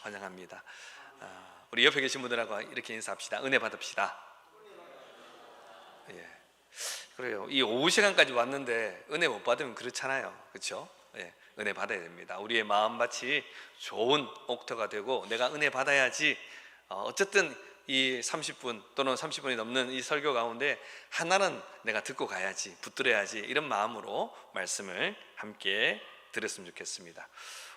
환영합니다. 우리 옆에 계신 분들하고 이렇게 인사합시다. 은혜 받읍시다. 예. 그래요. 이 오후 시간까지 왔는데 은혜 못 받으면 그렇잖아요. 그렇죠? 예. 은혜 받아야 됩니다. 우리의 마음밭이 좋은 옥토가 되고 내가 은혜 받아야지. 어쨌든 이 30분 또는 30분이 넘는 이 설교 가운데 하나는 내가 듣고 가야지, 붙들어야지, 이런 마음으로 말씀을 함께 들었으면 좋겠습니다.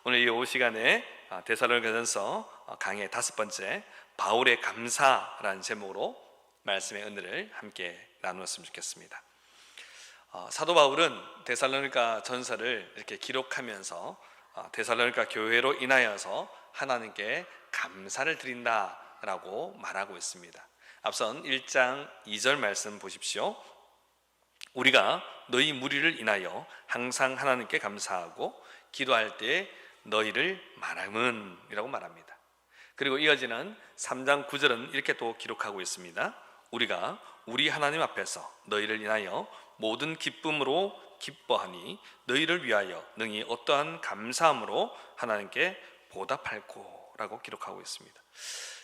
오늘 이 오후 시간에 데살로니가전서 강의 5번째, 바울의 감사라는 제목으로 말씀의 은혜를 함께 나누었으면 좋겠습니다. 사도 바울은 데살로니가 전서를 이렇게 기록하면서 데살로니가 교회로 인하여서 하나님께 감사를 드린다라고 말하고 있습니다. 앞선 1장 2절 말씀 보십시오. 우리가 너희 무리를 인하여 항상 하나님께 감사하고 기도할 때 너희를 말함은 이라고 말합니다. 그리고 이어지는 3장 9절은 이렇게 또 기록하고 있습니다. 우리가 우리 하나님 앞에서 너희를 인하여 모든 기쁨으로 기뻐하니 너희를 위하여 능히 어떠한 감사함으로 하나님께 보답할고 라고 기록하고 있습니다.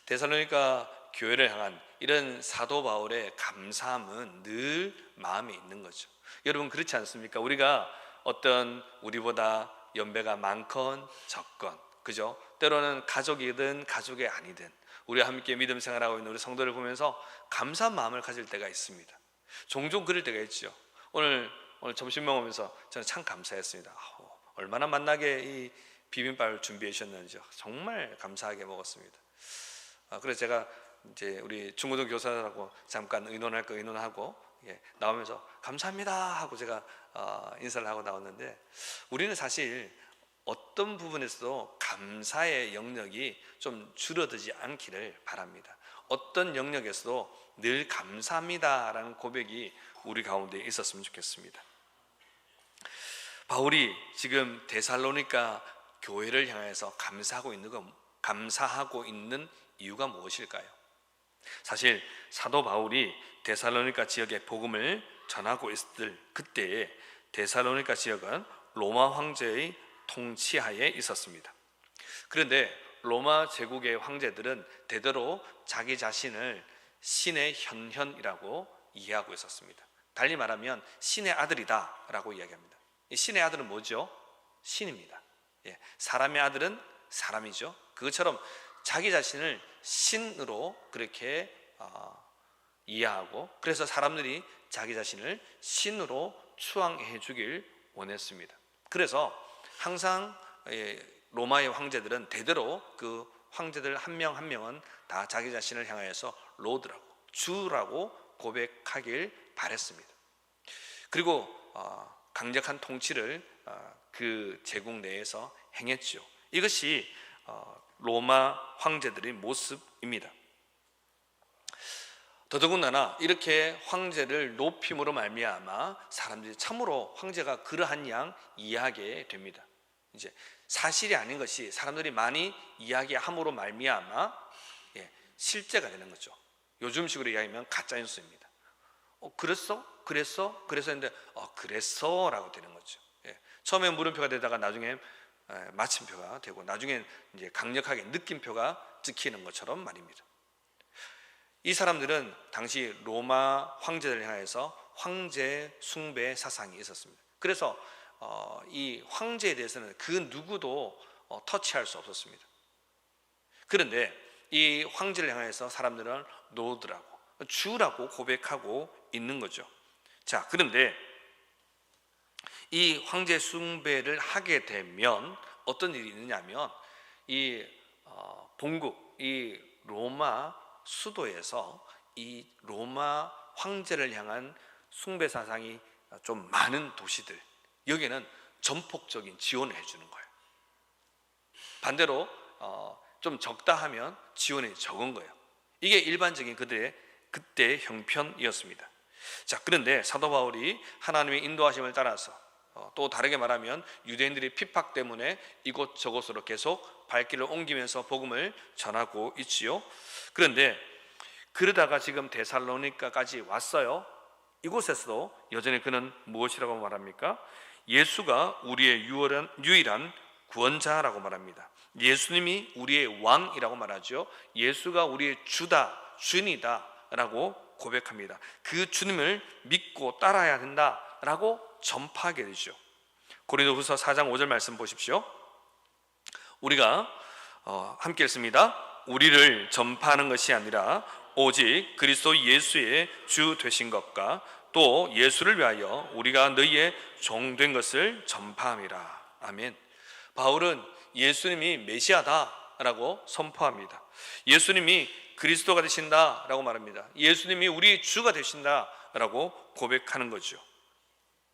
데살로니가 교회를 향한 이런 사도 바울의 감사함은 늘 마음에 있는 거죠. 여러분 그렇지 않습니까? 우리가 어떤 우리보다 연배가 많건 적건, 그죠? 때로는 가족이든 가족이 아니든 우리와 함께 믿음 생활하고 있는 우리 성도를 보면서 감사한 마음을 가질 때가 있습니다. 종종 그럴 때가 있죠. 오늘 점심 먹으면서 저는 참 감사했습니다. 얼마나 맛나게 이 비빔밥을 준비해 주셨는지요. 정말 감사하게 먹었습니다. 그래서 제가 이제 우리 중고등 교사들하고 잠깐 의논할 거 의논하고 나오면서 감사합니다 하고 제가 인사를 하고 나왔는데, 우리는 사실 어떤 부분에서도 감사의 영역이 좀 줄어들지 않기를 바랍니다. 어떤 영역에서도 늘 감사합니다라는 고백이 우리 가운데 있었으면 좋겠습니다. 바울이 지금 데살로니가 교회를 향해서 감사하고 있는 이유가 무엇일까요? 사실 사도 바울이 데살로니가 지역에 복음을 전하고 있을 그때에 데살로니가 지역은 로마 황제의 통치하에 있었습니다. 그런데 로마 제국의 황제들은 대대로 자기 자신을 신의 현현이라고 이해하고 있었습니다. 달리 말하면 신의 아들이다 라고 이야기합니다. 이 신의 아들은 뭐죠? 신입니다. 사람의 아들은 사람이죠. 그것처럼 자기 자신을 신으로 그렇게 이해하고, 그래서 사람들이 자기 자신을 신으로 추앙해 주길 원했습니다. 그래서 항상 로마의 황제들은 대대로 그 황제들 한 명 한 명은 다 자기 자신을 향하여서 로드라고, 주라고 고백하길 바랬습니다. 그리고 강력한 통치를 그 제국 내에서 행했죠. 이것이 로마 황제들의 모습입니다. 더더군다나 이렇게 황제를 높임으로 말미암아 사람들이 참으로 황제가 그러한 양 이해하게 됩니다. 이제 사실이 아닌 것이 사람들이 많이 이야기함으로 말미암아 실제가 되는 거죠. 요즘식으로 이야기하면 가짜 뉴스입니다. 그랬어? 그랬어? 그래서 했는데 그랬어? 라고 되는 거죠. 처음에 물음표가 되다가 나중에 마침표가 되고 나중에 이제 강력하게 느낌표가 찍히는 것처럼 말입니다. 이 사람들은 당시 로마 황제를 향해서 황제 숭배 사상이 있었습니다. 그래서 이 황제에 대해서는 그 누구도 터치할 수 없었습니다. 그런데 이 황제를 향해서 사람들은 노드라고, 주라고 고백하고 있는 거죠. 자, 그런데 이 황제 숭배를 하게 되면 어떤 일이 있느냐면 이 본국, 이 로마 수도에서 이 로마 황제를 향한 숭배 사상이 좀 많은 도시들, 여기에는 전폭적인 지원을 해주는 거예요. 반대로 좀 적다 하면 지원이 적은 거예요. 이게 일반적인 그들의 그때의 형편이었습니다. 자, 그런데 사도 바울이 하나님의 인도하심을 따라서 또 다르게 말하면 유대인들의 핍박 때문에 이곳저곳으로 계속 발길을 옮기면서 복음을 전하고 있지요. 그런데 그러다가 지금 데살로니가까지 왔어요. 이곳에서도 여전히 그는 무엇이라고 말합니까? 예수가 우리의 유일한 구원자라고 말합니다. 예수님이 우리의 왕이라고 말하죠. 예수가 우리의 주다, 주인이다 라고 고백합니다. 그 주님을 믿고 따라야 된다라고 전파하게 되죠. 고린도후서 4장 5절 말씀 보십시오. 우리가 함께 읽습니다. 우리를 전파하는 것이 아니라 오직 그리스도 예수의 주 되신 것과 또 예수를 위하여 우리가 너희의 종된 것을 전파함이라. 아멘. 바울은 예수님이 메시아다라고 선포합니다. 예수님이 그리스도가 되신다라고 말합니다. 예수님이 우리 주가 되신다라고 고백하는 거죠.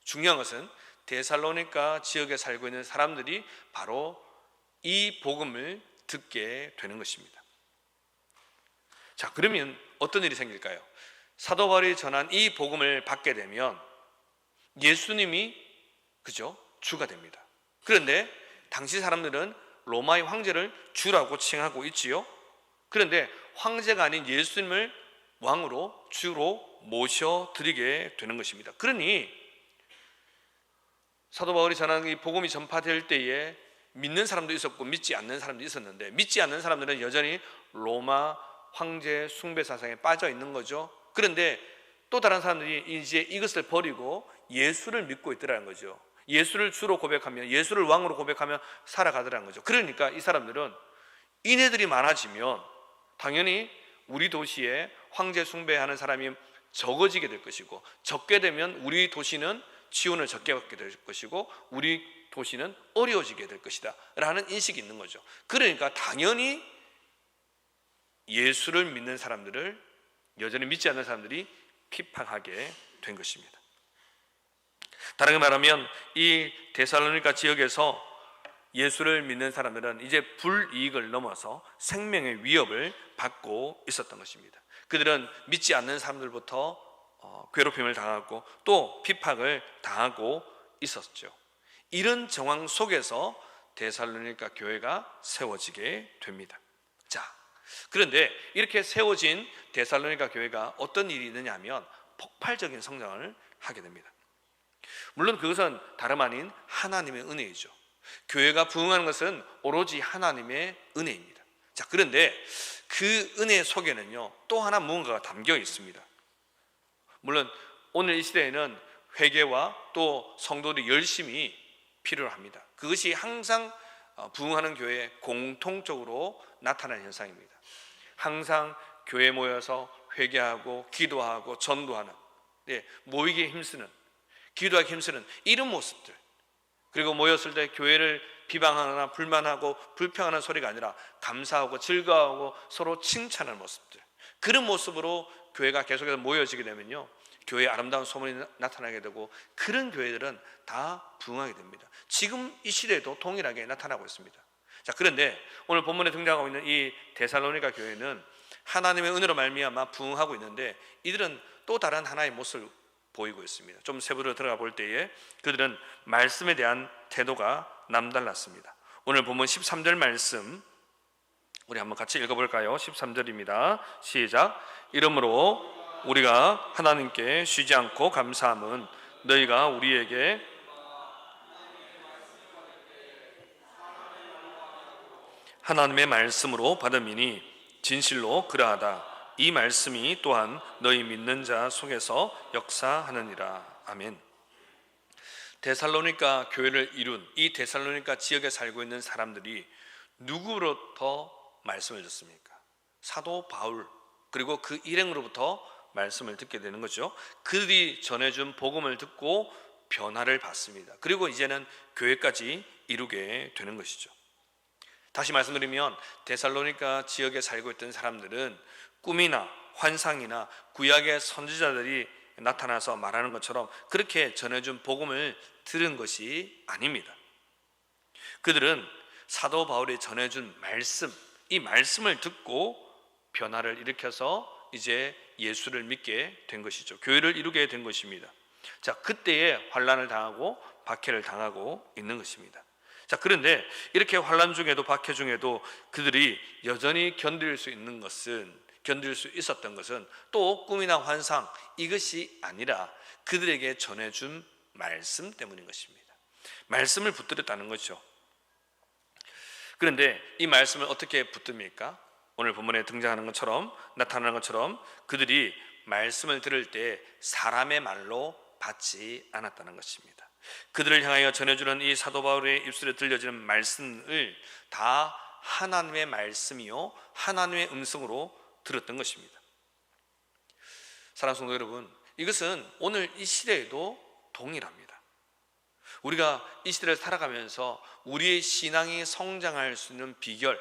중요한 것은 데살로니가 지역에 살고 있는 사람들이 바로 이 복음을 듣게 되는 것입니다. 자, 그러면 어떤 일이 생길까요? 사도 바울이 전한 이 복음을 받게 되면 예수님이 주가 됩니다. 그런데 당시 사람들은 로마의 황제를 주라고 칭하고 있지요. 그런데 황제가 아닌 예수님을 왕으로 주로 모셔드리게 되는 것입니다. 그러니 사도 바울이 전하는 이 복음이 전파될 때에 믿는 사람도 있었고 믿지 않는 사람도 있었는데, 믿지 않는 사람들은 여전히 로마 황제 숭배 사상에 빠져 있는 거죠. 그런데 또 다른 사람들이 이제 이것을 버리고 예수를 믿고 있더라는 거죠. 예수를 주로 고백하며 예수를 왕으로 고백하며 살아가더라는 거죠. 그러니까 이 사람들은 인애들이 많아지면 당연히 우리 도시에 황제 숭배하는 사람이 적어지게 될 것이고, 적게 되면 우리 도시는 지원을 적게 받게 될 것이고 우리 도시는 어려워지게 될 것이다 라는 인식이 있는 거죠. 그러니까 당연히 예수를 믿는 사람들을 여전히 믿지 않는 사람들이 핍박하게 된 것입니다. 다르게 말하면 이 데살로니가 지역에서 예수를 믿는 사람들은 이제 불이익을 넘어서 생명의 위협을 받고 있었던 것입니다. 그들은 믿지 않는 사람들부터 괴롭힘을 당하고 또 핍박을 당하고 있었죠. 이런 정황 속에서 데살로니가 교회가 세워지게 됩니다. 자, 그런데 이렇게 세워진 데살로니가 교회가 어떤 일이 있느냐 하면 폭발적인 성장을 하게 됩니다. 물론 그것은 다름 아닌 하나님의 은혜이죠. 교회가 부흥하는 것은 오로지 하나님의 은혜입니다. 자, 그런데 그 은혜 속에는요 또 하나 무언가가 담겨 있습니다. 물론 오늘 이 시대에는 회개와 또 성도들이 열심히 필요합니다. 그것이 항상 부흥하는 교회에 공통적으로 나타나는 현상입니다. 항상 교회에 모여서 회개하고 기도하고 전도하는, 모이기에 힘쓰는, 기도하기 힘쓰는 이런 모습들, 그리고 모였을 때 교회를 비방하거나 불만하고 불평하는 소리가 아니라 감사하고 즐거워하고 서로 칭찬하는 모습들, 그런 모습으로 교회가 계속해서 모여지게 되면요 교회의 아름다운 소문이 나타나게 되고 그런 교회들은 다 부흥하게 됩니다. 지금 이 시대에도 동일하게 나타나고 있습니다. 자, 그런데 오늘 본문에 등장하고 있는 이 데살로니가 교회는 하나님의 은혜로 말미암아 부흥하고 있는데 이들은 또 다른 하나의 모습을 보이고 있습니다. 좀 세부로 들어가 볼 때에 그들은 말씀에 대한 태도가 남달랐습니다. 오늘 본문 13절 말씀 우리 한번 같이 읽어볼까요? 13절입니다. 시작. 이러므로 우리가 하나님께 쉬지 않고 감사함은 너희가 우리에게 하나님의 말씀으로 받음이니 진실로 그러하다. 이 말씀이 또한 너희 믿는 자 속에서 역사하느니라. 아멘. 데살로니가 교회를 이룬 이 데살로니가 지역에 살고 있는 사람들이 누구로부터 말씀을 듣습니까? 사도 바울, 그리고 그 일행으로부터 말씀을 듣게 되는 거죠. 그들이 전해준 복음을 듣고 변화를 받습니다. 그리고 이제는 교회까지 이루게 되는 것이죠. 다시 말씀드리면 데살로니가 지역에 살고 있던 사람들은 꿈이나 환상이나 구약의 선지자들이 나타나서 말하는 것처럼 그렇게 전해준 복음을 들은 것이 아닙니다. 그들은 사도 바울이 전해준 말씀, 이 말씀을 듣고 변화를 일으켜서 이제 예수를 믿게 된 것이죠. 교회를 이루게 된 것입니다. 자, 그때에 환난을 당하고 박해를 당하고 있는 것입니다. 자, 그런데 이렇게 환난 중에도 박해 중에도 그들이 여전히 견딜 수 있었던 것은 또 꿈이나 환상 이것이 아니라 그들에게 전해준 말씀 때문인 것입니다. 말씀을 붙들었다는 거죠. 그런데 이 말씀을 어떻게 붙듭니까? 오늘 본문에 등장하는 것처럼, 나타나는 것처럼 그들이 말씀을 들을 때 사람의 말로 받지 않았다는 것입니다. 그들을 향하여 전해주는 이 사도 바울의 입술에 들려지는 말씀을 다 하나님의 말씀이요 하나님의 음성으로 들었던 것입니다. 사랑하는 성도 여러분, 이것은 오늘 이 시대에도 동일합니다. 우리가 이 시대를 살아가면서 우리의 신앙이 성장할 수 있는 비결,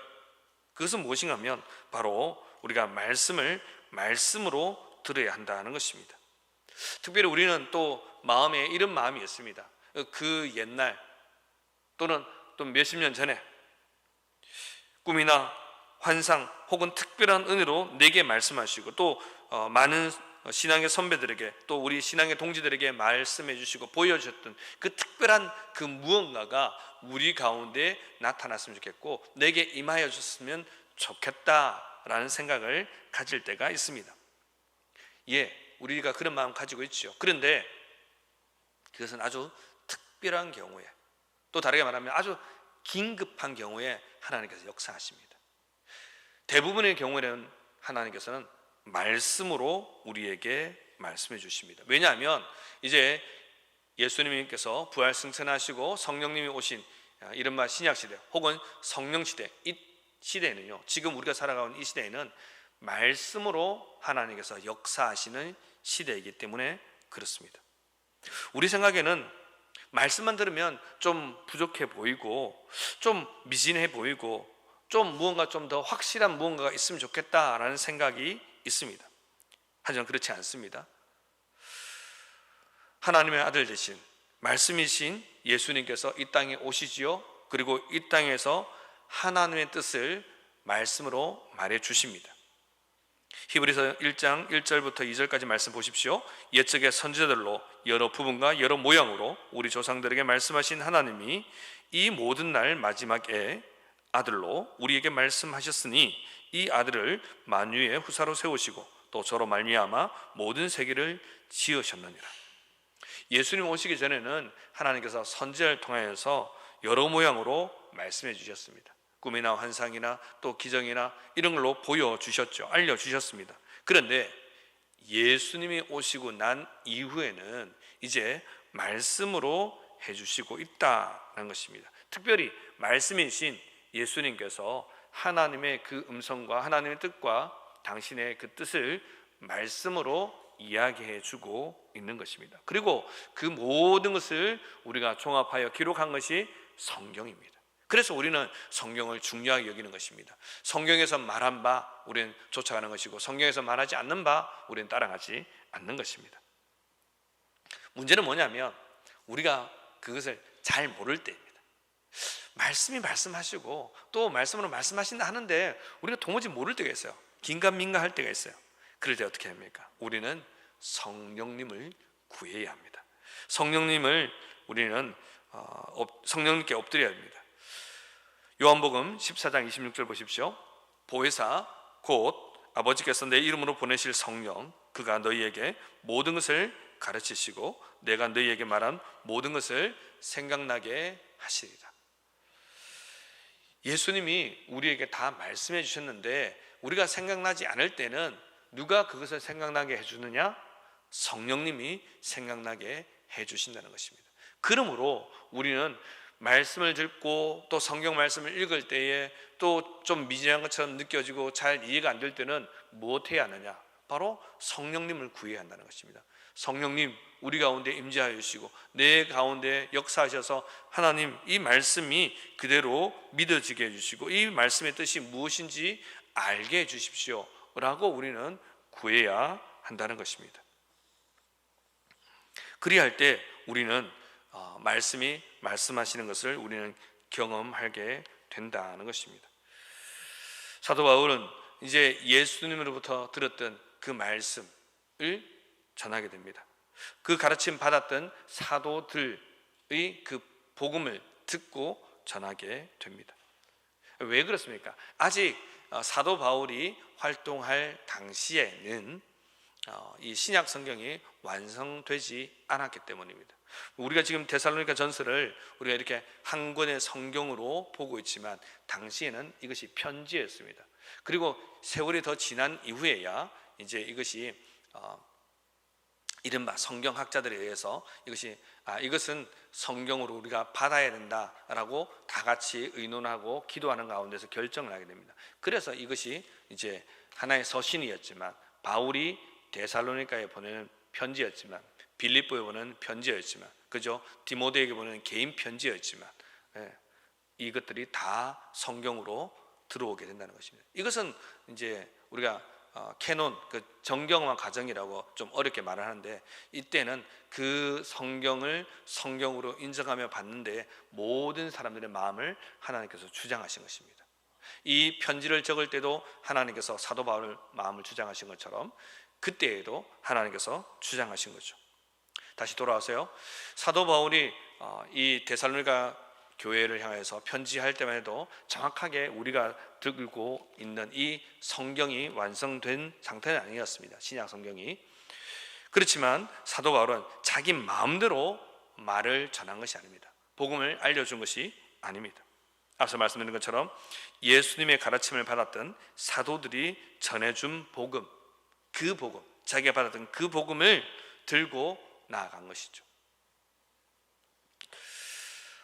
그것은 무엇인가 하면 바로 우리가 말씀을 말씀으로 들어야 한다는 것입니다. 특별히 우리는 또 마음에 이런 마음이 있습니다. 그 옛날 또는 또 몇십 년 전에 꿈이나 환상 혹은 특별한 은혜로 내게 말씀하시고 또 많은 신앙의 선배들에게 또 우리 신앙의 동지들에게 말씀해 주시고 보여주셨던 그 특별한 그 무언가가 우리 가운데 나타났으면 좋겠고 내게 임하여 줬으면 좋겠다라는 생각을 가질 때가 있습니다. 우리가 그런 마음 가지고 있죠. 그런데 그것은 아주 특별한 경우에, 또 다르게 말하면 아주 긴급한 경우에 하나님께서 역사하십니다. 대부분의 경우에는 하나님께서는 말씀으로 우리에게 말씀해 주십니다. 왜냐하면 이제 예수님께서 부활 승천하시고 성령님이 오신 이른바 신약시대 혹은 성령시대, 이 시대에는요, 지금 우리가 살아가는 이 시대에는 말씀으로 하나님께서 역사하시는 시대이기 때문에 그렇습니다. 우리 생각에는 말씀만 들으면 좀 부족해 보이고 좀 미진해 보이고 좀 무언가 좀 더 확실한 무언가가 있으면 좋겠다라는 생각이 있습니다. 하지만 그렇지 않습니다. 하나님의 아들 되신 말씀이신 예수님께서 이 땅에 오시지요. 그리고 이 땅에서 하나님의 뜻을 말씀으로 말해 주십니다. 히브리서 1장 1절부터 2절까지 말씀 보십시오. 옛적의 선지자들로 여러 부분과 여러 모양으로 우리 조상들에게 말씀하신 하나님이 이 모든 날 마지막에 아들로 우리에게 말씀하셨으니 이 아들을 만유의 후사로 세우시고 또 저로 말미암아 모든 세계를 지으셨느니라. 예수님 오시기 전에는 하나님께서 선지자를 통하여서 여러 모양으로 말씀해 주셨습니다. 꿈이나 환상이나 또 기정이나 이런 걸로 보여주셨죠. 알려주셨습니다. 그런데 예수님이 오시고 난 이후에는 이제 말씀으로 해주시고 있다는 것입니다. 특별히 말씀이신 예수님께서 하나님의 그 음성과 하나님의 뜻과 당신의 그 뜻을 말씀으로 이야기해 주고 있는 것입니다. 그리고 그 모든 것을 우리가 종합하여 기록한 것이 성경입니다. 그래서 우리는 성경을 중요하게 여기는 것입니다. 성경에서 말한 바 우리는 쫓아가는 것이고 성경에서 말하지 않는 바 우리는 따라가지 않는 것입니다. 문제는 뭐냐면 우리가 그것을 잘 모를 때입니다. 말씀이 말씀하시고 또 말씀으로 말씀하신다 하는데 우리가 도무지 모를 때가 있어요. 긴가민가 할 때가 있어요. 그럴 때 어떻게 합니까? 우리는 성령님을 구해야 합니다. 성령님을 우리는 성령님께 엎드려야 합니다. 요한복음 14장 26절 보십시오. 보혜사 곧 아버지께서 내 이름으로 보내실 성령 그가 너희에게 모든 것을 가르치시고 내가 너희에게 말한 모든 것을 생각나게 하시리라. 예수님이 우리에게 다 말씀해 주셨는데 우리가 생각나지 않을 때는 누가 그것을 생각나게 해주느냐? 성령님이 생각나게 해주신다는 것입니다. 그러므로 우리는 말씀을 듣고 또 성경 말씀을 읽을 때에 또 좀 미진한 것처럼 느껴지고 잘 이해가 안 될 때는 무엇해야 하느냐? 바로 성령님을 구해야 한다는 것입니다. 성령님 우리 가운데 임재하여 주시고 내 가운데 역사하셔서 하나님 이 말씀이 그대로 믿어지게 해주시고 이 말씀의 뜻이 무엇인지 알게 해주십시오 라고 우리는 구해야 한다는 것입니다. 그리할 때 우리는 말씀이 말씀하시는 것을 우리는 경험하게 된다는 것입니다. 사도 바울은 이제 예수님으로부터 들었던 그 말씀을 전하게 됩니다. 그 가르침 받았던 사도들의 그 복음을 듣고 전하게 됩니다. 왜 그렇습니까? 아직 사도 바울이 활동할 당시에는 이 신약 성경이 완성되지 않았기 때문입니다. 우리가 지금 데살로니가 전서를 우리가 이렇게 한 권의 성경으로 보고 있지만 당시에는 이것이 편지였습니다. 그리고 세월이 더 지난 이후에야 이제 이것이 이른바 성경학자들에 의해서 이것은 성경으로 우리가 받아야 된다라고 다 같이 의논하고 기도하는 가운데서 결정을 하게 됩니다. 그래서 이것이 이제 하나의 서신이었지만, 바울이 데살로니가에 보내는 편지였지만, 빌립보에 보내는 편지였지만, 그죠? 디모데에게 보내는 개인 편지였지만, 이것들이 다 성경으로 들어오게 된다는 것입니다. 이것은 이제 우리가 캐논, 그 정경화 과정이라고 좀 어렵게 말을 하는데, 이때는 그 성경을 성경으로 인정하며 받는데 모든 사람들의 마음을 하나님께서 주장하신 것입니다. 이 편지를 적을 때도 하나님께서 사도 바울 마음을 주장하신 것처럼 그때에도 하나님께서 주장하신 거죠. 다시 돌아와서요, 사도 바울이 이 데살로니가 교회를 향해서 편지할 때만 해도 정확하게 우리가 들고 있는 이 성경이 완성된 상태는 아니었습니다. 신약 성경이. 그렇지만 사도 바울은 자기 마음대로 말을 전한 것이 아닙니다. 복음을 알려준 것이 아닙니다. 앞서 말씀드린 것처럼 예수님의 가르침을 받았던 사도들이 전해준 복음, 그 복음, 자기가 받았던 그 복음을 들고 나아간 것이죠.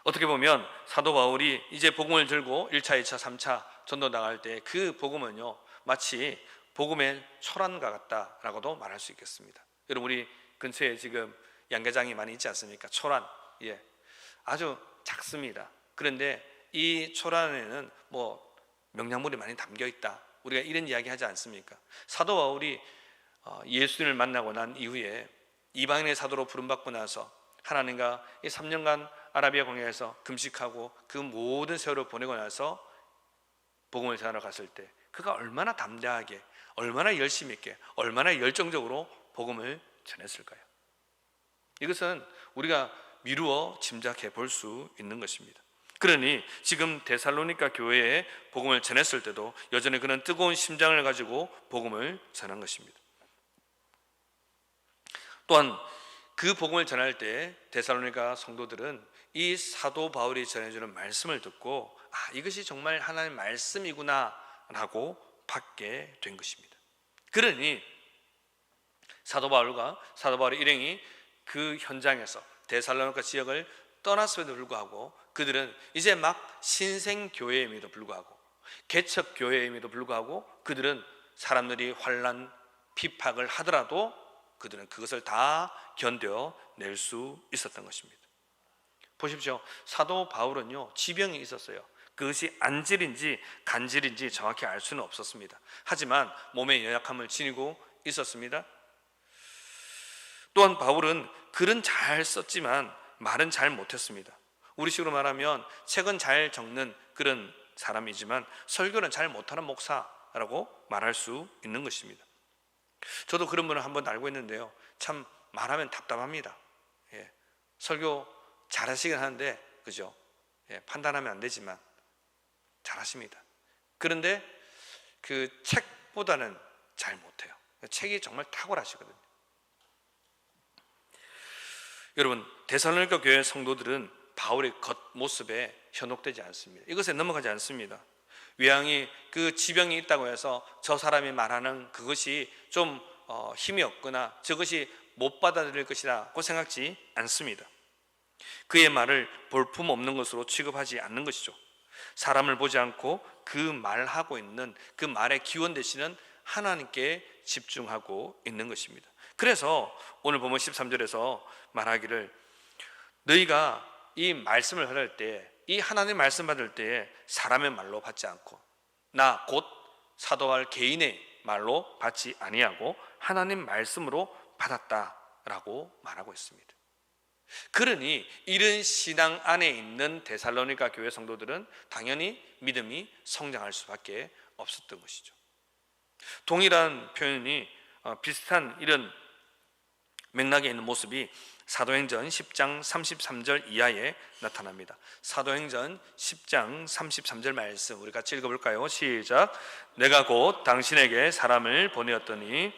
어떻게 보면 사도 바울이 이제 복음을 들고 1차, 2차, 3차 전도 나갈 때 그 복음은요, 마치 복음의 초란과 같다라고도 말할 수 있겠습니다. 여러분, 우리 근처에 지금 양계장이 많이 있지 않습니까? 초란, 아주 작습니다. 그런데 이 초란에는 명량물이 많이 담겨 있다, 우리가 이런 이야기 하지 않습니까? 사도 바울이 예수님을 만나고 난 이후에 이방인의 사도로 부름받고 나서 하나님과 이 3년간 아라비아 광야에서 금식하고 그 모든 세월을 보내고 나서 복음을 전하러 갔을 때 그가 얼마나 담대하게, 얼마나 열심히 있게, 얼마나 열정적으로 복음을 전했을까요? 이것은 우리가 미루어 짐작해 볼 수 있는 것입니다. 그러니 지금 데살로니가 교회에 복음을 전했을 때도 여전히 그는 뜨거운 심장을 가지고 복음을 전한 것입니다. 또한 그 복음을 전할 때 데살로니가 성도들은 이 사도 바울이 전해주는 말씀을 듣고 이것이 정말 하나님의 말씀이구나 라고 받게 된 것입니다. 그러니 사도 바울의 일행이 그 현장에서 데살로니가 지역을 떠났음에도 불구하고 그들은 이제 막 신생교회임에도 불구하고, 개척교회임에도 불구하고 그들은 사람들이 환난, 핍박을 하더라도 그들은 그것을 다 견뎌낼 수 있었던 것입니다. 보십시오. 사도 바울은요, 지병이 있었어요. 그것이 안질인지 간질인지 정확히 알 수는 없었습니다. 하지만 몸의 연약함을 지니고 있었습니다. 또한 바울은 글은 잘 썼지만 말은 잘 못했습니다. 우리식으로 말하면 책은 잘 적는 그런 사람이지만 설교는 잘 못하는 목사라고 말할 수 있는 것입니다. 저도 그런 분을 한 번 알고 있는데요, 참 말하면 답답합니다. 설교 잘하시긴 하는데, 그죠? 판단하면 안 되지만 잘하십니다. 그런데 그 책보다는 잘 못해요. 책이 정말 탁월하시거든요. 여러분, 데살로니가 교회 성도들은 바울의 겉모습에 현혹되지 않습니다. 이것에 넘어가지 않습니다. 외양이 그 지병이 있다고 해서 저 사람이 말하는 그것이 좀 힘이 없거나 저것이 못 받아들일 것이라고 생각지 않습니다. 그의 말을 볼품없는 것으로 취급하지 않는 것이죠. 사람을 보지 않고 그 말하고 있는 그 말의 기원 되시는 하나님께 집중하고 있는 것입니다. 그래서 오늘 보면 13절에서 말하기를, 너희가 이 말씀을 받을 때, 이 하나님의 말씀 받을 때에 사람의 말로 받지 않고 나 곧 사도 바울 개인의 말로 받지 아니하고 하나님 말씀으로 받았다라고 말하고 있습니다. 그러니 이런 신앙 안에 있는 데살로니가 교회 성도들은 당연히 믿음이 성장할 수밖에 없었던 것이죠. 동일한 표현이 비슷한 이런 맥락에 있는 모습이 사도행전 10장 33절 이하에 나타납니다. 사도행전 10장 33절 말씀 우리 같이 읽어볼까요? 시작. 내가 곧 당신에게 사람을 보내었더니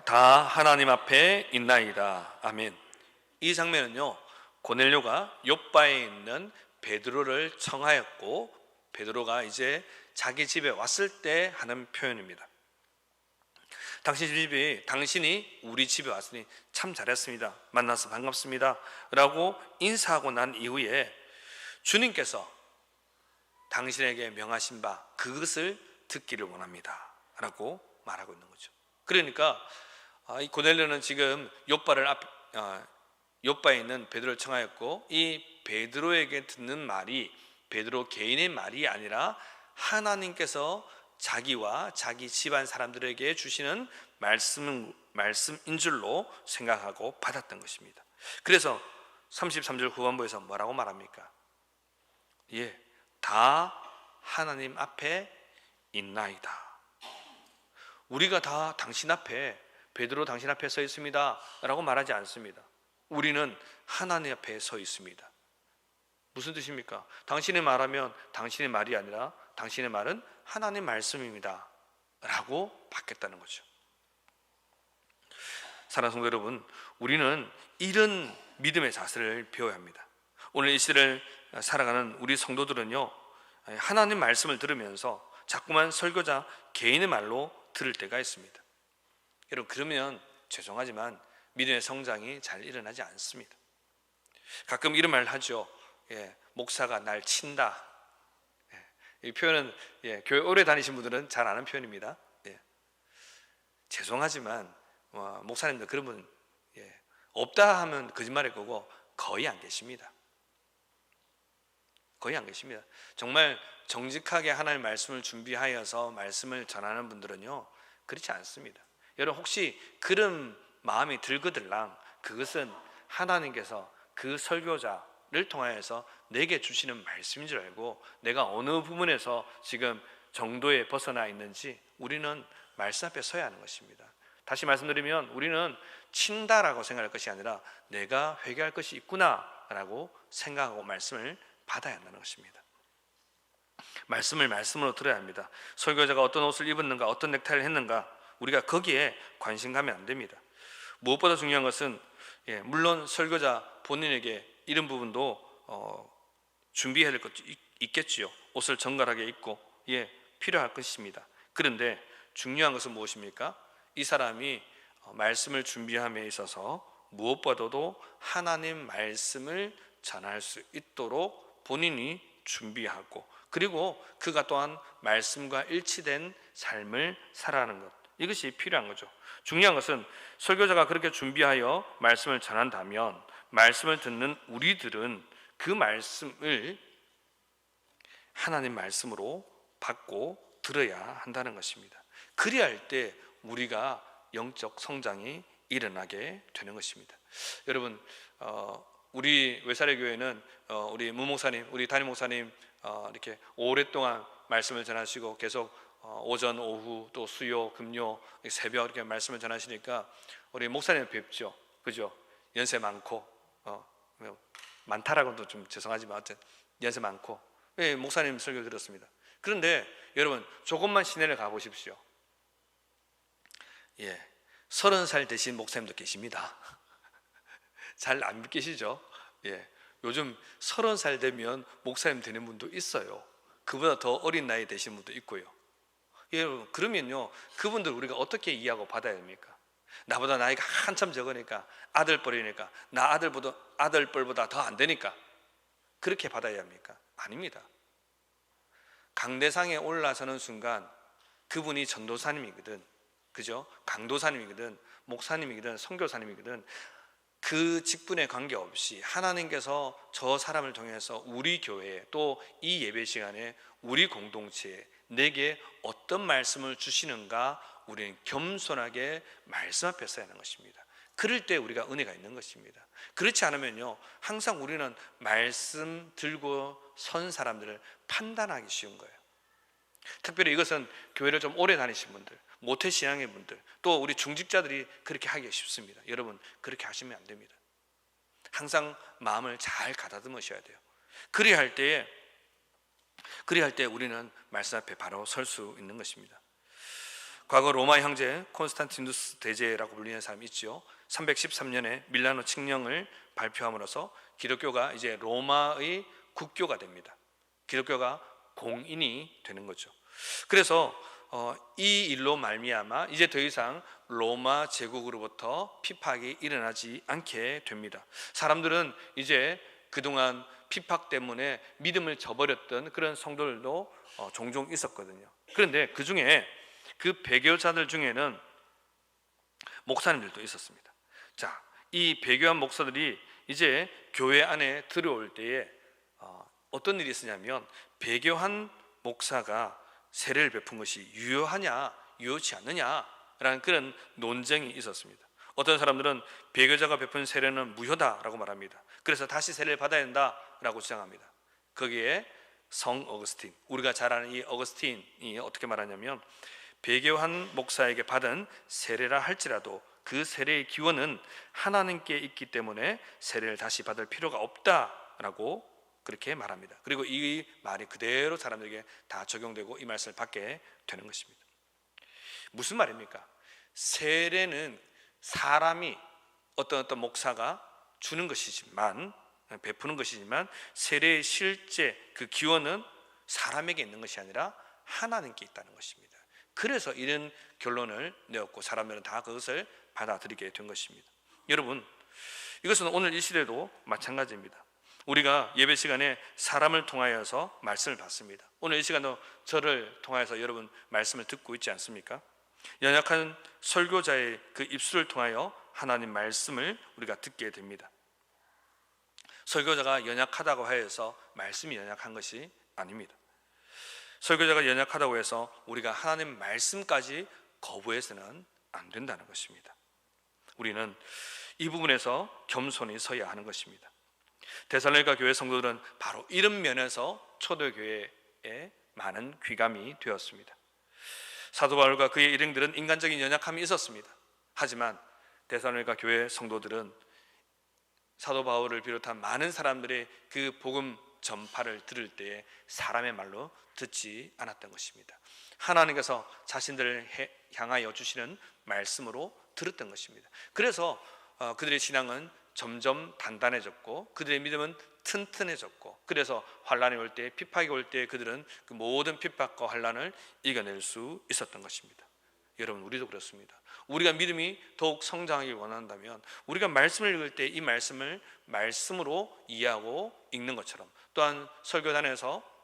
다 하나님 앞에 있나이다. 아멘. 이 장면은요, 고넬료가 욥바에 있는 베드로를 청하였고 베드로가 이제 자기 집에 왔을 때 하는 표현입니다. 당신이 우리 집에 왔으니 참 잘했습니다. 만나서 반갑습니다. 라고 인사하고 난 이후에 주님께서 당신에게 명하신 바 그것을 듣기를 원합니다. 라고 말하고 있는 거죠. 그러니까 이 고넬료는 지금 욥바에 있는 베드로를 청하였고 이 베드로에게 듣는 말이 베드로 개인의 말이 아니라 하나님께서 자기와 자기 집안 사람들에게 주시는 말씀인 줄로 생각하고 받았던 것입니다. 그래서 33절 후반부에서 뭐라고 말합니까? 다 하나님 앞에 있나이다. 우리가 다 당신 앞에, 베드로 당신 앞에 서 있습니다 라고 말하지 않습니다. 우리는 하나님 앞에 서 있습니다. 무슨 뜻입니까? 당신의 말하면 당신의 말이 아니라 당신의 말은 하나님 말씀입니다 라고 받겠다는 거죠. 사랑하는 성도 여러분, 우리는 이런 믿음의 자세를 배워야 합니다. 오늘 이 시대를 살아가는 우리 성도들은요, 하나님 말씀을 들으면서 자꾸만 설교자 개인의 말로 들을 때가 있습니다. 여러분, 그러면 죄송하지만 믿음의 성장이 잘 일어나지 않습니다. 가끔 이런 말을 하죠. 목사가 날 친다. 이 표현은 교회 오래 다니신 분들은 잘 아는 표현입니다. 죄송하지만 목사님들 그런 분 없다 하면 거짓말일 거고 거의 안 계십니다. 거의 안 계십니다. 정말 정직하게 하나님의 말씀을 준비하여서 말씀을 전하는 분들은요 그렇지 않습니다. 여러분, 혹시 그런 마음이 들거들랑 그것은 하나님께서 그 설교자를 통하여서 내게 주시는 말씀인 줄 알고 내가 어느 부분에서 지금 정도에 벗어나 있는지 우리는 말씀 앞에 서야 하는 것입니다. 다시 말씀드리면 우리는 친다라고 생각할 것이 아니라 내가 회개할 것이 있구나라고 생각하고 말씀을 받아야 한다는 것입니다. 말씀을 말씀으로 들어야 합니다. 설교자가 어떤 옷을 입었는가, 어떤 넥타이를 했는가, 우리가 거기에 관심 가면 안 됩니다. 무엇보다 중요한 것은 물론 설교자 본인에게 이런 부분도 준비해야 할 것도 있겠지요. 옷을 정갈하게 입고 필요할 것입니다. 그런데 중요한 것은 무엇입니까? 이 사람이 말씀을 준비함에 있어서 무엇보다도 하나님 말씀을 전할 수 있도록 본인이 준비하고 그리고 그가 또한 말씀과 일치된 삶을 살아가는 것, 이것이 필요한 거죠. 중요한 것은 설교자가 그렇게 준비하여 말씀을 전한다면 말씀을 듣는 우리들은 그 말씀을 하나님 말씀으로 받고 들어야 한다는 것입니다. 그래야 할 때 우리가 영적 성장이 일어나게 되는 것입니다. 여러분, 우리 외사례 교회는 우리 무목사님, 우리 담임 목사님 이렇게 오랫동안 말씀을 전하시고 계속 오전, 오후, 또 수요, 금요, 새벽 이렇게 말씀을 전하시니까 우리 목사님 뵙죠, 그죠? 연세 많고 많다라고도 좀 죄송하지만 어쨌든 연세 많고 목사님 설교 들었습니다. 그런데 여러분 조금만 시내를 가보십시오. 30살 되신 목사님도 계십니다. 잘 안 믿기시죠? 요즘 30살 되면 목사님 되는 분도 있어요. 그보다 더 어린 나이 되신 분도 있고요. 여러분, 그러면요 그분들 우리가 어떻게 이해하고 받아야 됩니까? 나보다 나이가 한참 적으니까 아들뻘이니까 나 아들뻘보다 더 안 되니까 그렇게 받아야 합니까? 아닙니다. 강대상에 올라서는 순간 그분이 전도사님이거든, 그죠? 강도사님이거든, 목사님이거든, 선교사님이거든, 그 직분에 관계없이 하나님께서 저 사람을 통해서 우리 교회에 또 이 예배 시간에 우리 공동체에 내게 어떤 말씀을 주시는가 우리는 겸손하게 말씀 앞에 서야 하는 것입니다. 그럴 때 우리가 은혜가 있는 것입니다. 그렇지 않으면요 항상 우리는 말씀 들고 선 사람들을 판단하기 쉬운 거예요. 특별히 이것은 교회를 좀 오래 다니신 분들, 모태신앙의 분들, 또 우리 중직자들이 그렇게 하기 쉽습니다. 여러분 그렇게 하시면 안 됩니다. 항상 마음을 잘 가다듬으셔야 돼요. 그래야 할 때 우리는 말씀 앞에 바로 설 수 있는 것입니다. 과거 로마 형제 콘스탄티누스 대제라고 불리는 사람이 있죠. 313년에 밀라노 칙령을 발표함으로써 기독교가 이제 로마의 국교가 됩니다. 기독교가 공인이 되는 거죠. 그래서 이 일로 말미암아 이제 더 이상 로마 제국으로부터 핍박이 일어나지 않게 됩니다. 사람들은 이제 그동안 핍박 때문에 믿음을 저버렸던 그런 성도들도 종종 있었거든요. 그런데 그 중에 그 배교자들 중에는 목사님들도 있었습니다. 자, 이 배교한 목사들이 이제 교회 안에 들어올 때에 어떤 일이 있었냐면, 배교한 목사가 세례를 베푼 것이 유효하냐 유효치 않느냐라는 그런 논쟁이 있었습니다. 어떤 사람들은 배교자가 베푼 세례는 무효다라고 말합니다. 그래서 다시 세례를 받아야 된다라고 주장합니다. 거기에 성 어거스틴, 우리가 잘 아는 이 어거스틴이 어떻게 말하냐면, 배교한 목사에게 받은 세례라 할지라도 그 세례의 기원은 하나님께 있기 때문에 세례를 다시 받을 필요가 없다라고 그렇게 말합니다. 그리고 이 말이 그대로 사람들에게 다 적용되고 이 말씀을 받게 되는 것입니다. 무슨 말입니까? 세례는 사람이 어떤 목사가 주는 것이지만, 베푸는 것이지만, 세례의 실제 그 기원은 사람에게 있는 것이 아니라 하나님께 있다는 것입니다. 그래서 이런 결론을 내었고 사람들은 다 그것을 받아들이게 된 것입니다. 여러분, 이것은 오늘 이 시대도 마찬가지입니다. 우리가 예배 시간에 사람을 통하여서 말씀을 받습니다. 오늘 이 시간도 저를 통하여서 여러분 말씀을 듣고 있지 않습니까? 연약한 설교자의 그 입술을 통하여 하나님 말씀을 우리가 듣게 됩니다. 설교자가 연약하다고 해서 말씀이 연약한 것이 아닙니다. 설교자가 연약하다고 해서 우리가 하나님 말씀까지 거부해서는 안 된다는 것입니다. 우리는 이 부분에서 겸손히 서야 하는 것입니다. 데살로니가 교회 성도들은 바로 이런 면에서 초대교회에 많은 귀감이 되었습니다. 사도 바울과 그의 일행들은 인간적인 연약함이 있었습니다. 하지만 데살로니가 교회 성도들은 사도 바울을 비롯한 많은 사람들의 그 복음 전파를 들을 때에 사람의 말로 듣지 않았던 것입니다. 하나님께서 자신들을 향하여 주시는 말씀으로 들었던 것입니다. 그래서 그들의 신앙은 점점 단단해졌고 그들의 믿음은 튼튼해졌고, 그래서 환란이 올 때, 핍박이 올 때 그들은 그 모든 핍박과 환란을 이겨낼 수 있었던 것입니다. 여러분, 우리도 그렇습니다. 우리가 믿음이 더욱 성장하길 원한다면 우리가 말씀을 읽을 때 이 말씀을 말씀으로 이해하고 읽는 것처럼, 또한 설교단에서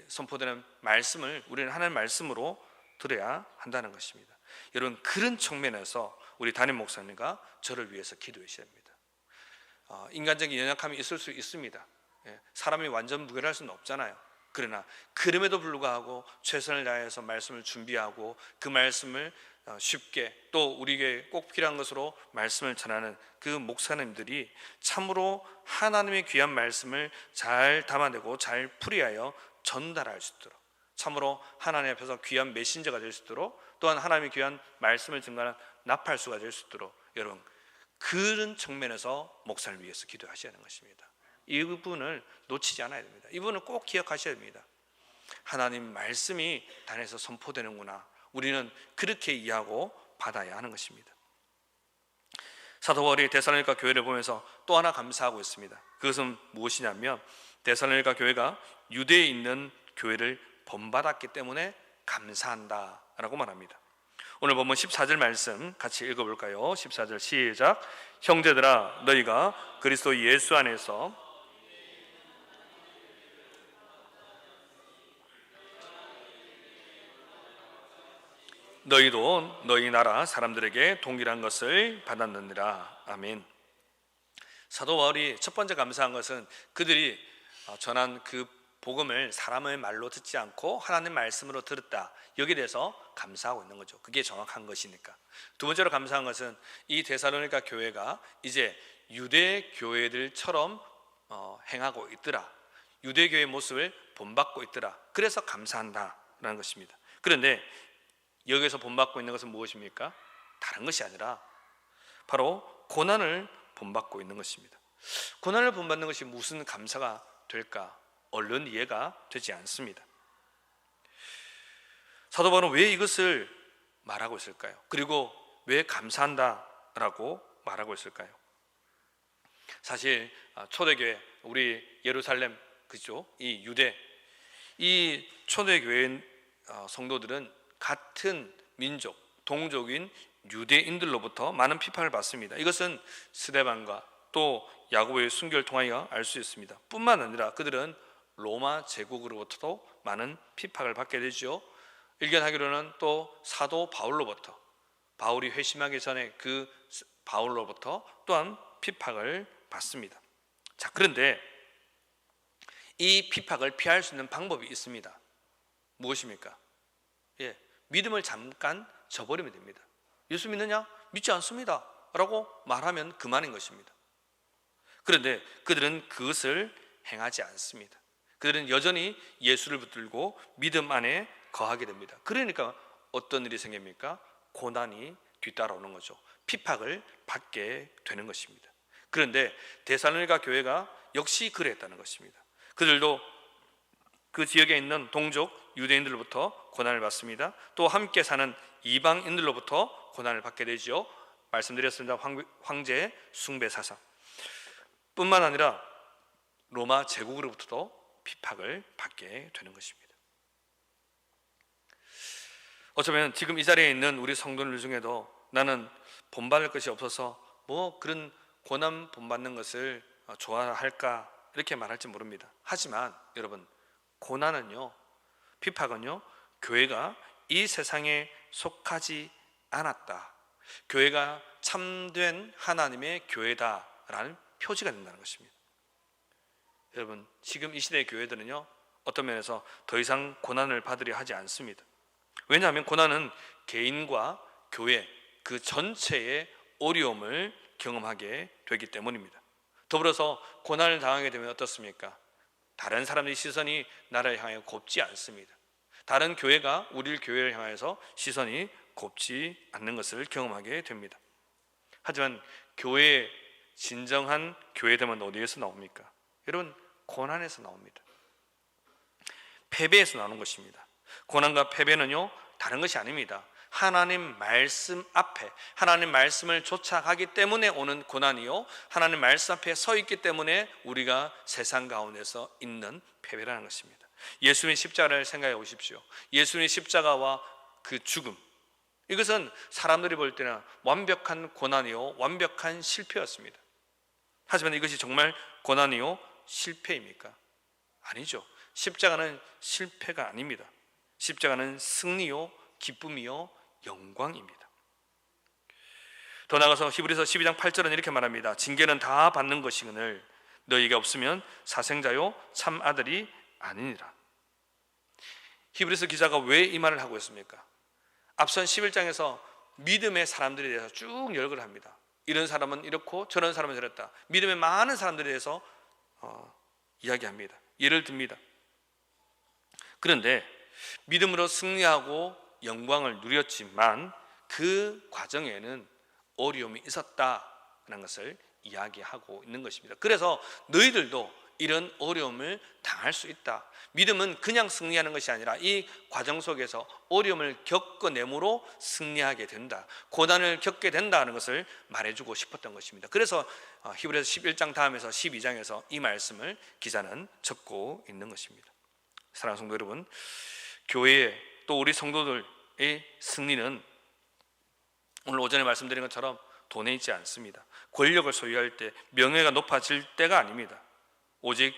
선포되는 말씀을 우리는 하나님의 말씀으로 들어야 한다는 것입니다. 여러분, 그런 측면에서 우리 담임 목사님과 저를 위해서 기도해 주셔야 합니다. 인간적인 연약함이 있을 수 있습니다. 사람이 완전 무결할 수는 없잖아요. 그러나 그럼에도 불구하고 최선을 다해서 말씀을 준비하고 그 말씀을 쉽게, 또 우리에게 꼭 필요한 것으로 말씀을 전하는 그 목사님들이 참으로 하나님의 귀한 말씀을 잘 담아내고 잘 풀이하여 전달할 수 있도록, 참으로 하나님 앞에서 귀한 메신저가 될 수 있도록, 또한 하나님의 귀한 말씀을 증거하는 나팔수가 될 수 있도록, 여러분, 그런 측면에서 목사를 위해서 기도하셔야 하는 것입니다. 이 부분을 놓치지 않아야 됩니다. 이 부분을 꼭 기억하셔야 됩니다. 하나님 말씀이 단에서 선포되는구나, 우리는 그렇게 이해하고 받아야 하는 것입니다. 사도 바울이 데살로니가 교회를 보면서 또 하나 감사하고 있습니다. 그것은 무엇이냐면, 데살로니가 교회가 유대에 있는 교회를 본받았기 때문에 감사한다라고 말합니다. 오늘 본문 14절 말씀 같이 읽어볼까요? 14절 시작. 형제들아, 너희가 그리스도 예수 안에서 너희도 너희 나라 사람들에게 동일한 것을 받았느니라. 아멘. 사도 바울이 첫 번째 감사한 것은 그들이 전한 그 복음을 사람의 말로 듣지 않고 하나님 말씀으로 들었다, 여기에 대해서 감사하고 있는 거죠. 그게 정확한 것이니까. 두 번째로 감사한 것은 이 데살로니가 교회가 이제 유대 교회들처럼 행하고 있더라, 유대 교회의 모습을 본받고 있더라, 그래서 감사한다라는 것입니다. 그런데 여기서 본받고 있는 것은 무엇입니까? 다른 것이 아니라 바로 고난을 본받고 있는 것입니다. 고난을 본받는 것이 무슨 감사가 될까? 얼른 이해가 되지 않습니다. 사도 바울은 왜 이것을 말하고 있을까요? 그리고 왜 감사한다라고 말하고 있을까요? 사실 초대교회, 우리 예루살렘, 그죠? 이 유대, 이 초대교회 성도들은 같은 민족, 동족인 유대인들로부터 많은 비판을 받습니다. 이것은 스데반과 또 야고보의 순교를 통하여 알 수 있습니다. 뿐만 아니라 그들은 로마 제국으로부터도 많은 비판을 받게 되죠. 일견하기로는 또 사도 바울로부터, 바울이 회심하기 전에 그 바울로부터 또한 핍박을 받습니다. 자, 그런데 이 핍박을 피할 수 있는 방법이 있습니다. 무엇입니까? 믿음을 잠깐 저버리면 됩니다. 예수 믿느냐? 믿지 않습니다 라고 말하면 그만인 것입니다. 그런데 그들은 그것을 행하지 않습니다. 그들은 여전히 예수를 붙들고 믿음 안에 거하게 됩니다. 그러니까 어떤 일이 생깁니까? 고난이 뒤따라오는 거죠. 핍박을 받게 되는 것입니다. 그런데 데살로니가 교회가 역시 그랬다는 것입니다. 그들도 그 지역에 있는 동족 유대인들로부터 고난을 받습니다. 또 함께 사는 이방인들로부터 고난을 받게 되죠. 말씀드렸습니다. 황제 숭배 사상 뿐만 아니라 로마 제국으로부터도 핍박을 받게 되는 것입니다. 어쩌면 지금 이 자리에 있는 우리 성도들 중에도 나는 본받을 것이 없어서 뭐 그런 고난 본받는 것을 좋아할까 이렇게 말할지 모릅니다. 하지만 여러분, 고난은요, 핍박은요, 교회가 이 세상에 속하지 않았다, 교회가 참된 하나님의 교회다라는 표지가 된다는 것입니다. 여러분, 지금 이 시대의 교회들은요, 어떤 면에서 더 이상 고난을 받으려 하지 않습니다. 왜냐하면 고난은 개인과 교회 그 전체의 어려움을 경험하게 되기 때문입니다. 더불어서 고난을 당하게 되면 어떻습니까? 다른 사람들의 시선이 나를 향해 곱지 않습니다. 다른 교회가 우리를 교회를 향해서 시선이 곱지 않는 것을 경험하게 됩니다. 하지만 교회의 진정한 교회됨은 어디에서 나옵니까? 여러분, 고난에서 나옵니다. 패배에서 나오는 것입니다. 고난과 패배는요, 다른 것이 아닙니다. 하나님 말씀 앞에, 하나님 말씀을 쫓아가기 때문에 오는 고난이요, 하나님 말씀 앞에 서 있기 때문에 우리가 세상 가운데서 있는 패배라는 것입니다. 예수님의 십자가를 생각해 보십시오. 예수님의 십자가와 그 죽음, 이것은 사람들이 볼 때는 완벽한 고난이요, 완벽한 실패였습니다. 하지만 이것이 정말 고난이요, 실패입니까? 아니죠. 십자가는 실패가 아닙니다. 십자가는 승리요, 기쁨이요, 영광입니다. 더 나아가서 히브리서 12장 8절은 이렇게 말합니다. 징계는 다 받는 것이거늘 너희에게 없으면 사생자요 참 아들이 아니니라. 히브리서 기자가 왜 이 말을 하고 있습니까? 앞선 11장에서 믿음의 사람들에 대해서 쭉 열거를 합니다. 이런 사람은 이렇고 저런 사람은 저랬다. 믿음의 많은 사람들에 대해서 이야기합니다. 예를 듭니다. 그런데 믿음으로 승리하고 영광을 누렸지만 그 과정에는 어려움이 있었다는 것을 이야기하고 있는 것입니다. 그래서 너희들도 이런 어려움을 당할 수 있다. 믿음은 그냥 승리하는 것이 아니라 이 과정 속에서 어려움을 겪어내므로 승리하게 된다, 고난을 겪게 된다는 것을 말해주고 싶었던 것입니다. 그래서 히브리서 11장 다음에서 12장에서 이 말씀을 기자는 적고 있는 것입니다. 사랑하는 성도 여러분, 교회에 또 우리 성도들의 승리는 오늘 오전에 말씀드린 것처럼 돈에 있지 않습니다. 권력을 소유할 때, 명예가 높아질 때가 아닙니다. 오직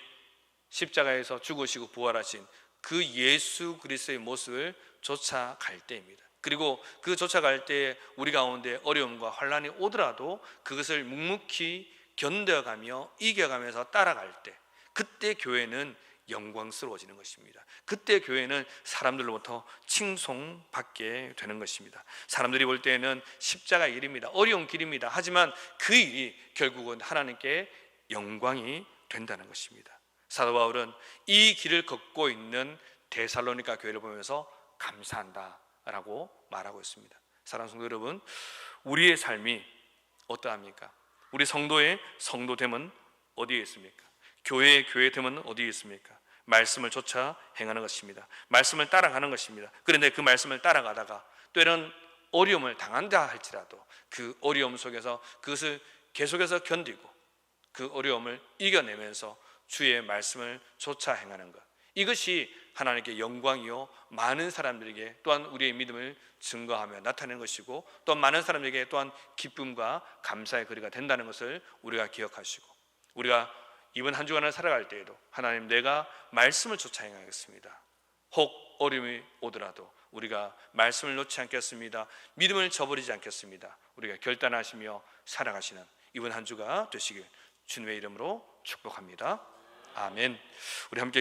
십자가에서 죽으시고 부활하신 그 예수 그리스도의 모습을 쫓아갈 때입니다. 그리고 그 쫓아갈 때 우리 가운데 어려움과 환난이 오더라도 그것을 묵묵히 견뎌가며 이겨가면서 따라갈 때, 그때 교회는 영광스러워지는 것입니다. 그때 교회는 사람들로부터 칭송받게 되는 것입니다. 사람들이 볼 때에는 십자가의 일입니다. 어려운 길입니다. 하지만 그 일이 결국은 하나님께 영광이 된다는 것입니다. 사도 바울은 이 길을 걷고 있는 데살로니가 교회를 보면서 감사한다라고 말하고 있습니다. 사랑하는 성도 여러분, 우리의 삶이 어떠합니까? 우리 성도의 성도됨은 어디에 있습니까? 교회의 교회됨은 어디에 있습니까? 말씀을 쫓아 행하는 것입니다. 말씀을 따라가는 것입니다. 그런데 그 말씀을 따라가다가 때로는 어려움을 당한다 할지라도 그 어려움 속에서 그것을 계속해서 견디고 그 어려움을 이겨내면서 주의 말씀을 쫓아 행하는 것, 이것이 하나님께 영광이요 많은 사람들에게 또한 우리의 믿음을 증거하며 나타내는 것이고, 또 많은 사람들에게 또한 기쁨과 감사의 거리가 된다는 것을 우리가 기억하시고, 우리가 이번 한 주간을 살아갈 때에도 하나님, 내가 말씀을 쫓아 행하겠습니다. 혹 어려움이 오더라도 우리가 말씀을 놓지 않겠습니다. 믿음을 저버리지 않겠습니다. 우리가 결단하시며 살아가시는 이번 한 주가 되시길 주님의 이름으로 축복합니다. 아멘. 우리 함께